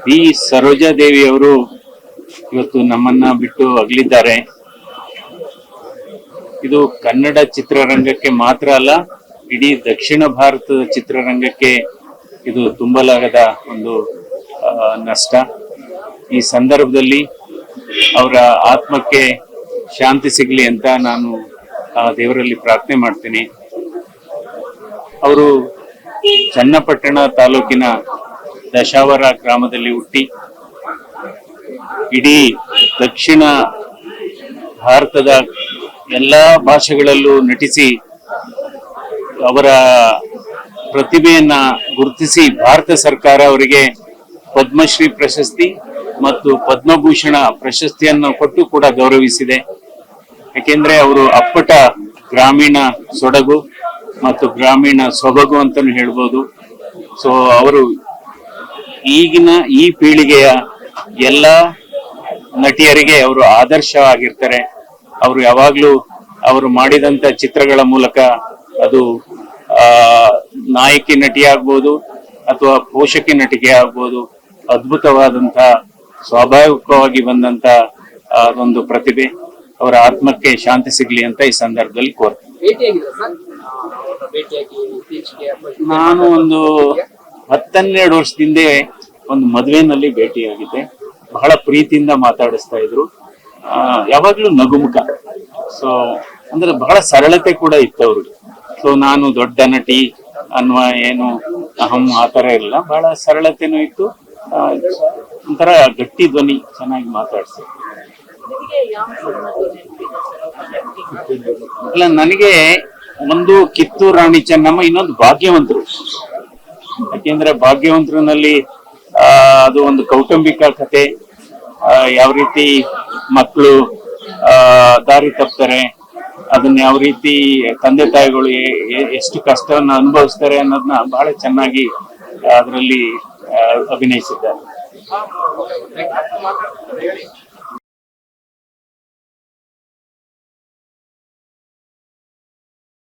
B Sarojadevi ಅವರು ಇವತ್ತು ನಮ್ಮನ್ನ ಬಿಟ್ಟು ಅಗಲಿದ್ದಾರೆ. ಇದು ಕನ್ನಡ ಚಿತ್ರರಂಗಕ್ಕೆ ಮಾತ್ರ ಅಲ್ಲ, ಇಡೀ ದಕ್ಷಿಣ ಭಾರತದ ಚಿತ್ರರಂಗಕ್ಕೆ ಇದು ತುಂಬಲಾಗದ ಒಂದು ನಷ್ಟ. ಈ ಸಂದರ್ಭದಲ್ಲಿ ಅವರ ಆತ್ಮಕ್ಕೆ ಶಾಂತಿ ಸಿಗಲಿ ಅಂತ ನಾನು ದೇವರಲ್ಲಿ ಪ್ರಾರ್ಥನೆ ಮಾಡ್ತೀನಿ. ಅವರು ಚನ್ನಪಟ್ಟಣ ತಾಲೂಕಿನ ದಶಾವರ ಗ್ರಾಮದಲ್ಲಿ ಹುಟ್ಟಿ ಇಡೀ ದಕ್ಷಿಣ ಭಾರತದ ಎಲ್ಲಾ ಭಾಷೆಗಳಲ್ಲೂ ನಟಿಸಿ ಅವರ ಪ್ರತಿಭೆಯನ್ನ ಗುರುತಿಸಿ ಭಾರತ ಸರ್ಕಾರ ಅವರಿಗೆ ಪದ್ಮಶ್ರೀ ಪ್ರಶಸ್ತಿ ಮತ್ತು ಪದ್ಮಭೂಷಣ ಪ್ರಶಸ್ತಿಯನ್ನು ಕೊಟ್ಟು ಕೂಡ ಗೌರವಿಸಿದೆ. ಯಾಕೆಂದ್ರೆ ಅವರು ಅಪ್ಪಟ ಗ್ರಾಮೀಣ ಸೊಡಗು ಮತ್ತು ಗ್ರಾಮೀಣ ಸೊಬಗು ಅಂತಾನು ಹೇಳ್ಬೋದು. ಸೊ ಅವರು ಈಗಿನ ಈ ಪೀಳಿಗೆಯ ಎಲ್ಲ ನಟಿಯರಿಗೆ ಅವರು ಆದರ್ಶವಾಗಿರ್ತಾರೆ. ಅವರು ಯಾವಾಗ್ಲೂ ಅವರು ಮಾಡಿದಂತ ಚಿತ್ರಗಳ ಮೂಲಕ ಅದು ನಾಯಕಿ ನಟಿ ಆಗ್ಬೋದು ಅಥವಾ ಪೋಷಕಿ ನಟಿಗೆ ಆಗ್ಬೋದು, ಅದ್ಭುತವಾದಂತ ಸ್ವಾಭಾವಿಕವಾಗಿ ಬಂದಂತ ಒಂದು ಪ್ರತಿಭೆ. ಅವರ ಆತ್ಮಕ್ಕೆ ಶಾಂತಿ ಸಿಗ್ಲಿ ಅಂತ ಈ ಸಂದರ್ಭದಲ್ಲಿ ಕೋರ್ತೀನಿ. ನಾನು ಒಂದು 10-12 ವರ್ಷದಿಂದ ಒಂದು ಮದುವೆನಲ್ಲಿ ಭೇಟಿಯಾಗಿದ್ದೆ. ಬಹಳ ಪ್ರೀತಿಯಿಂದ ಮಾತಾಡಿಸ್ತಾ ಇದ್ರು, ಯಾವಾಗ್ಲೂ ನಗುಮುಖ. ಸೊ ಅಂದ್ರೆ ಬಹಳ ಸರಳತೆ ಕೂಡ ಇತ್ತು ಅವ್ರಿಗೆ. ಸೊ ನಾನು ದೊಡ್ಡ ನಟಿ ಅನ್ನುವ ಏನು ಅಹಂ ಆತರ ಇಲ್ಲ, ಬಹಳ ಸರಳತೆನೂ ಇತ್ತು. ಒಂಥರ ಗಟ್ಟಿ ಧ್ವನಿ, ಚೆನ್ನಾಗಿ ಮಾತಾಡ್ಸಿ. ಅಲ್ಲ, ನನಗೆ ಒಂದು ಕಿತ್ತೂರು ರಾಣಿ ಚೆನ್ನಮ್ಮ, ಇನ್ನೊಂದು ಭಾಗ್ಯವಂತರು. ಯಾಕೆಂದ್ರೆ ಭಾಗ್ಯವಂತರಲ್ಲಿ ಅದು ಒಂದು ಕೌಟುಂಬಿಕ ಕಥೆ. ಯಾವ ರೀತಿ ಮಕ್ಕಳು ದಾರಿ ತಪ್ತಾರೆ, ಅದನ್ನ ಯಾವ ರೀತಿ ತಂದೆ ತಾಯಿಗಳು ಎಷ್ಟು ಕಷ್ಟವನ್ನು ಅನುಭವಿಸ್ತಾರೆ ಅನ್ನೋದನ್ನ ಬಹಳ ಚೆನ್ನಾಗಿ ಅದರಲ್ಲಿ ಅಭಿನಯಿಸಿದ್ದಾರೆ.